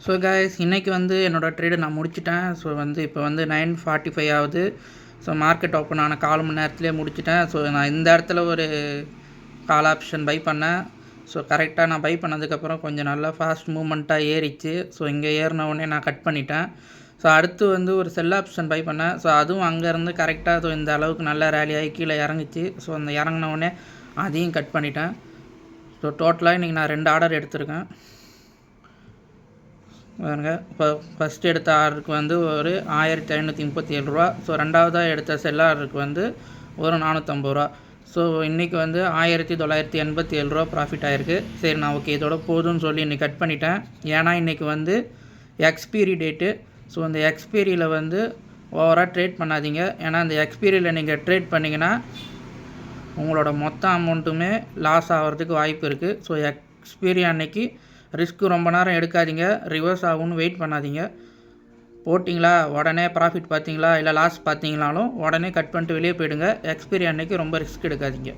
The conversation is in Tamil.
ஸோ கைஸ் இன்றைக்கி வந்து என்னோடய ட்ரேடை நான் முடிச்சிட்டேன். ஸோ வந்து இப்போ வந்து 9:45 ஆகுது. ஸோ மார்க்கெட் ஓப்பன் ஆன 4 மணி நேரத்துலேயே முடிச்சிட்டேன். ஸோ நான் இந்த இடத்துல ஒரு கால் ஆப்ஷன் பை பண்ணேன். ஸோ கரெக்டாக நான் பை பண்ணதுக்கப்புறம் கொஞ்சம் நல்லா ஃபாஸ்ட் மூவ்மெண்ட்டாக ஏறிச்சு. ஸோ இங்கே ஏறின உடனே நான் கட் பண்ணிட்டேன். ஸோ அடுத்து வந்து ஒரு செல் ஆப்ஷன் பை பண்ணேன். ஸோ அதுவும் அங்கேருந்து கரெக்டாக ஸோ இந்த அளவுக்கு நல்லா ரேலி ஆகி கீழே இறங்குச்சு. ஸோ அந்த இறங்கின உடனே அதையும் கட் பண்ணிட்டேன். ஸோ டோட்டலாக இன்றைக்கி நான் 2 ஆர்டர் எடுத்திருக்கேன். பாருங்க, இப்போ ஃபஸ்ட்டு எடுத்த ஆர்டருக்கு வந்து ஒரு 1537 ரூபா. ஸோ ரெண்டாவதாக எடுத்த செல் ஆர்டருக்கு வந்து ஒரு 450 ரூபா. ஸோ இன்றைக்கி வந்து 1987 ரூபா ப்ராஃபிட் ஆகிருக்கு. சரி, நான் ஓகே இதோட போதும்னு சொல்லி இன்றைக்கி கட் பண்ணிட்டேன். ஏன்னா இன்றைக்கி வந்து எக்ஸ்பீரி டேட்டு. ஸோ அந்த எக்ஸ்பீரியில் வந்து ஓவராக ட்ரேட் பண்ணாதீங்க. ஏன்னா அந்த எக்ஸ்பீரியில் நீங்கள் ட்ரேட் பண்ணிங்கன்னா உங்களோட மொத்த அமௌண்ட்டுமே லாஸ் ஆகிறதுக்கு வாய்ப்பு இருக்குது. ஸோ எக்ஸ்பீரி அன்னைக்கு ரிஸ்க்கு ரொம்ப நேரம் எடுக்காதீங்க. ரிவர்ஸ் ஆகும்னு வெயிட் பண்ணாதீங்க. போட்டிங்களா உடனே ப்ராஃபிட் பார்த்தீங்களா இல்லை லாஸ் பார்த்தீங்கனாலும் உடனே கட் பண்ணிட்டு வெளியே போயிடுங்க. எக்ஸ்பீரி அன்னைக்கு ரொம்ப ரிஸ்க் எடுக்காதீங்க.